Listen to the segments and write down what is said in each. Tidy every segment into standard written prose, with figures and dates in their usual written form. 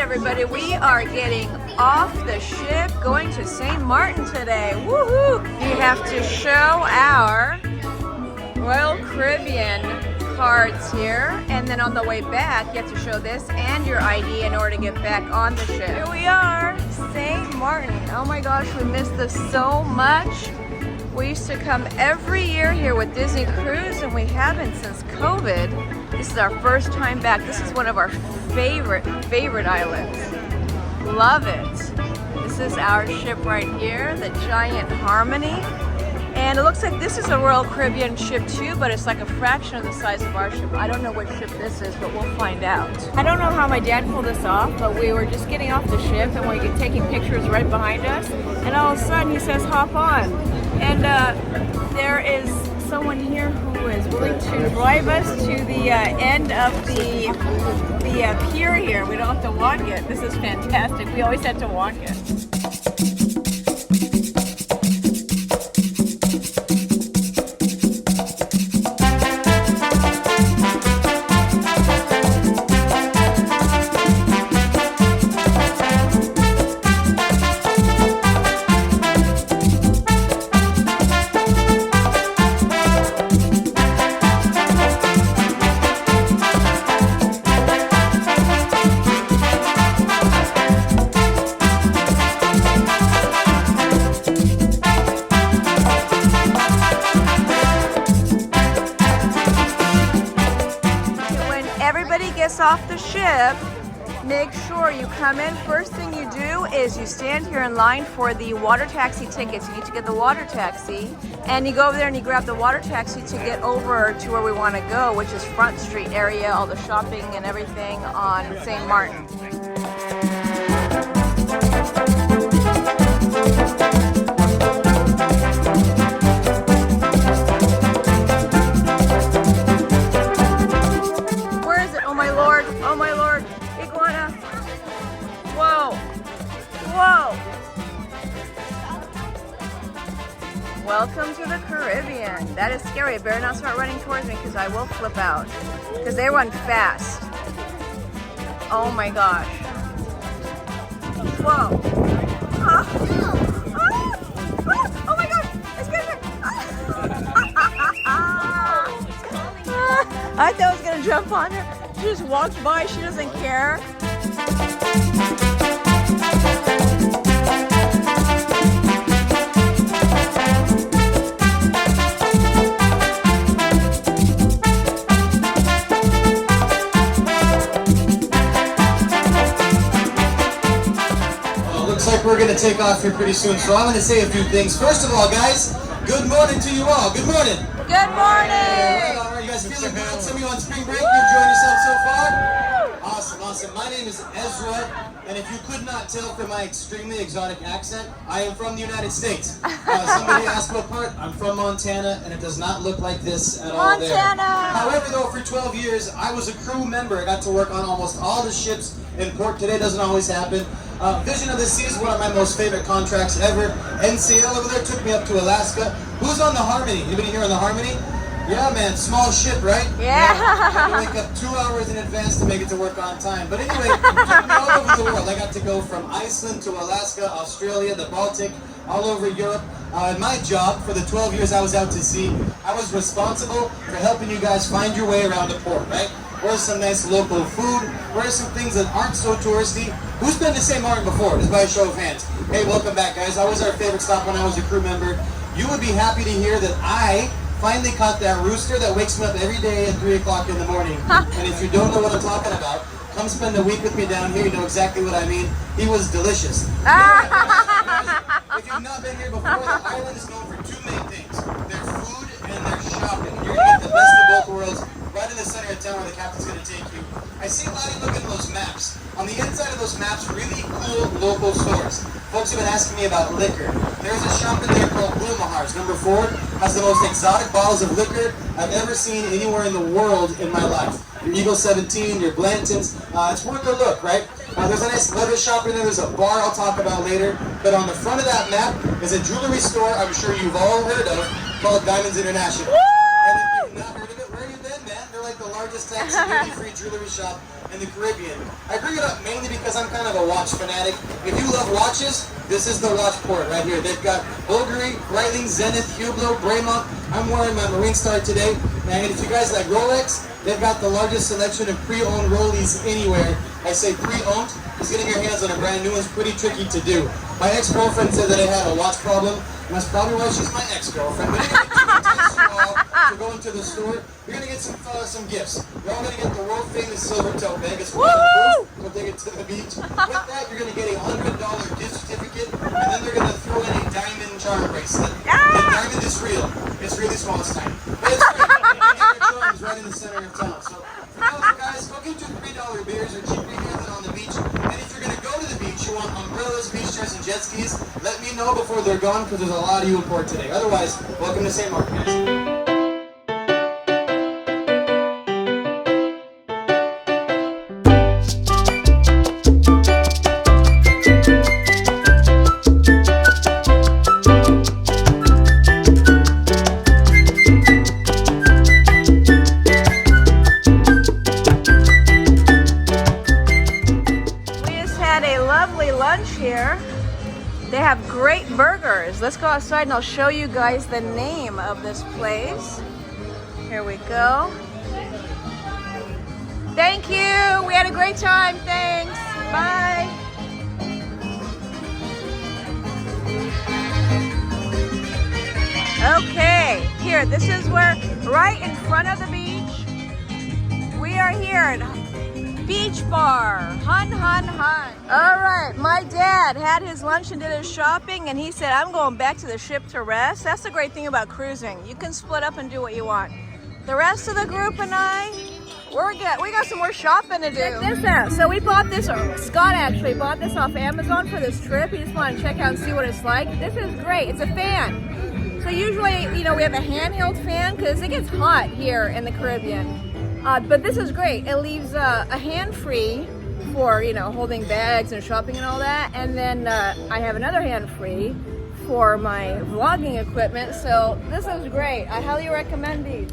everybody, we are getting off the ship going to St. Martin today. Woohoo! You have to show our Royal Caribbean cards here, and then on the way back you have to show this and your ID in order to get back on the ship. Here we are, St. Martin. Oh my gosh, we missed this so much. We used to come every year here with Disney Cruise, and we haven't since COVID. This is our first time back. This is one of our favorite islands. Love it. This is our ship right here, the Giant Harmony. And it looks like this is a Royal Caribbean ship too, but it's like a fraction of the size of our ship. I don't know which ship this is, but we'll find out. I don't know how my dad pulled this off, but we were just getting off the ship and we're taking pictures right behind us. And all of a sudden he says, hop on. And there is someone here who is willing to drive us to the end of the pier here. We don't have to walk it. This is fantastic. We always had to walk it. Off the ship, make sure you come in. First thing you do is you stand here in line for the water taxi tickets. You need to get the water taxi, and you go over there and you grab the water taxi to get over to where we want to go, which is Front Street area, all the shopping and everything on St. Martin. Welcome to the Caribbean. That is scary. I better not start running towards me because I will flip out. Because they run fast. Oh my gosh. Whoa. Oh my gosh. It's good. I thought I was going to jump on her. She just walked by. She doesn't care. We're going to take off here pretty soon, so I'm going to say a few things. First of all, guys, good morning to you all. Good morning. Good morning. All right, you guys feeling good? Some of you on spring break, you enjoying yourself so far? Awesome. My name is Ezra, and if you could not tell from my extremely exotic accent, I am from the United States. Somebody asked what part. I'm from Montana, and it does not look like this at all there. However, though, for 12 years, I was a crew member. I got to work on almost all the ships in port. Today doesn't always happen. Vision of the Sea is one of my most favorite contracts ever. NCL over there took me up to Alaska. Who's on the Harmony? Anybody here on the Harmony? Yeah, man, small ship, right? Yeah. I had to wake up 2 hours in advance to make it to work on time. But anyway, it took me all over the world. I got to go from Iceland to Alaska, Australia, the Baltic, all over Europe. My job for the 12 years I was out to sea, I was responsible for helping you guys find your way around the port, right? Where's some nice local food? Where's some things that aren't so touristy? Who's been to St. Martin before? Just by a show of hands. Hey, welcome back, guys. That was our favorite stop when I was a crew member. You would be happy to hear that I finally caught that rooster that wakes me up every day at 3 o'clock in the morning. And if you don't know what I'm talking about, come spend a week with me down here. You know exactly what I mean. He was delicious. If you've not been here before, the island is known for two main things. Their food and their shopping. You're going to get the best of both worlds right in the center of town where the captain's going to take you. I see a lot of you looking at those maps. On the inside of those maps, really cool local stores. Folks have been asking me about liquor. There's a shop in there called Bloomahar's. Number 4 has the most exotic bottles of liquor I've ever seen anywhere in the world in my life. Your Eagle 17, your Blantons, it's worth a look, right? There's a nice leather shop in there, there's a bar I'll talk about later. But on the front of that map is a jewelry store I'm sure you've all heard of called Diamonds International. And if you've not heard of it, where have you been, man? They're like the largest tax duty-free jewelry shop in the Caribbean. I bring it up mainly because I'm kind of a watch fanatic. If you love watches, this is the watch port right here. They've got Bulgari, Breitling, Zenith, Hublot, Brema. I'm wearing my Marine Star today. And if you guys like Rolex, they've got the largest selection of pre-owned Rollies anywhere. I say pre-owned because getting your hands on a brand new one's pretty tricky to do. My ex-girlfriend said that I had a watch problem, and that's probably why she's my ex-girlfriend. But to go into the store, you're gonna get some gifts. You're all gonna get the world famous silver tote bag. It's waterproof. We'll take it to the beach. With that, you're gonna get a $100 gift certificate, and then they're gonna throw in a diamond charm bracelet. The diamond is real. It's really small, it's tiny. But it's great. And your charm is right in the center of town. So for those guys, go get your $3 beers or cheaper here than on the beach. And if you're gonna go to the beach, you want umbrellas, beach chairs, and jet skis, let me know before they're gone because there's a lot of you in port today. Otherwise, welcome to St. Martin, guys. They have great burgers. Let's go outside and I'll show you guys the name of this place. Here we go. Thank you. We had a great time. Thanks. Bye. Okay, here, this is where, right in front of the beach, we are here at Beach Bar, Hun. All right, my dad had his lunch and did his shopping, and he said, I'm going back to the ship to rest. That's the great thing about cruising. You can split up and do what you want. The rest of the group and I, we got some more shopping to do. Check this out. So we bought this, Scott actually bought this off Amazon for this trip. He just wanted to check out and see what it's like. This is great. It's a fan. So usually, you know, we have a handheld fan because it gets hot here in the Caribbean. But this is great. It leaves a hand-free for, you know, holding bags and shopping and all that. And then I have another hand-free for my vlogging equipment. So this is great. I highly recommend these.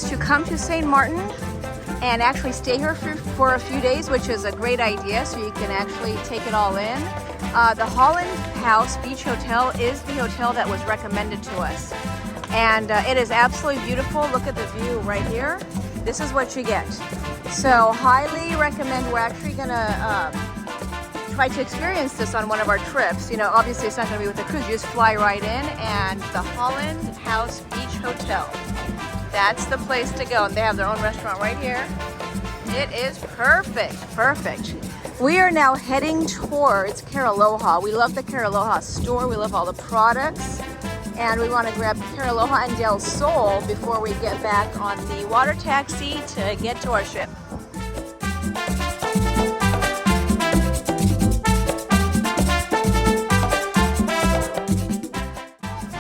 To come to St. Martin and actually stay here for a few days, which is a great idea, so you can actually take it all in. The Holland House Beach Hotel is the hotel that was recommended to us, and it is absolutely beautiful. Look at the view right here. This is what you get. So highly recommend. We're actually gonna try to experience this on one of our trips. You know, obviously it's not gonna be with the cruise. You just fly right in, and the Holland House Beach Hotel, that's the place to go. And they have their own restaurant right here. It is perfect. We are now heading towards Caraloha. We love the Caraloha store. We love all the products. And we want to grab Caraloha and Del Sol before we get back on the water taxi to get to our ship.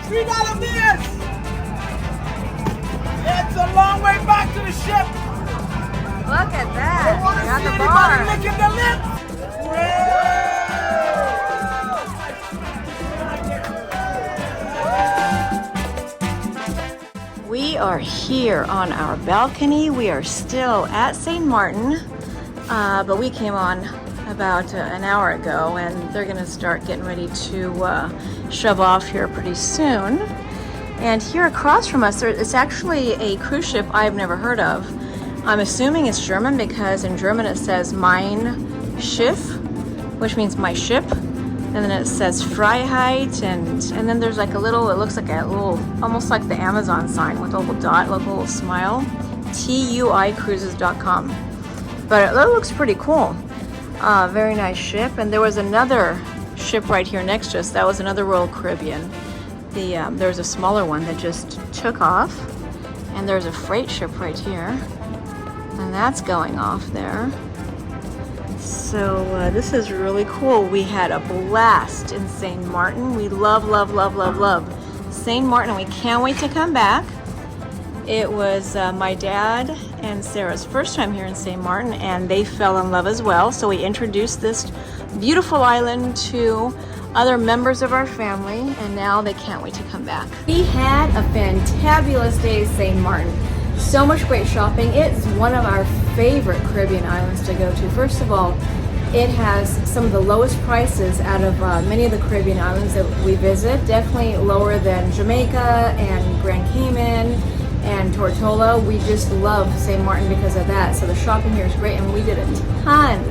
$3 beers! It's a long way back to the ship. Look at that. I want to Got see the bar. anybody licking the lips. We are here on our balcony. We are still at St. Martin, but we came on about an hour ago, and they're going to start getting ready to shove off here pretty soon. And here across from us, it's actually a cruise ship I've never heard of. I'm assuming it's German because in German it says Mein Schiff, which means my ship. And then it says Freiheit, and then there's like a little, it looks like a little, almost like the Amazon sign with a little dot, like a little smile. TUICruises.com. But it looks pretty cool. Very nice ship. And there was another ship right here next to us. That was another Royal Caribbean. There was a smaller one that just took off. And there's a freight ship right here. And that's going off there. So this is really cool. We had a blast in St. Maarten. We love, love, love, love, love St. Maarten, and we can't wait to come back. It was my dad and Sarah's first time here in St. Maarten, and they fell in love as well. So we introduced this beautiful island to other members of our family, and now they can't wait to come back. We had a fantabulous day at St. Maarten. So much great shopping. It's one of our favorite Caribbean islands to go to. First of all, it has some of the lowest prices out of many of the Caribbean islands that we visit. Definitely lower than Jamaica and Grand Cayman and Tortola. We just love St. Maarten because of that. So the shopping here is great, and we did a ton,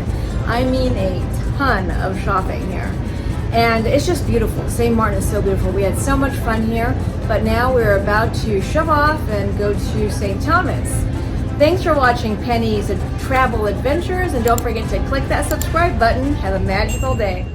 I mean a ton of shopping here. And it's just beautiful. St. Maarten is so beautiful. We had so much fun here, but now we're about to shove off and go to St. Thomas. Thanks for watching Penny's Travel Adventures, and don't forget to click that subscribe button. Have a magical day.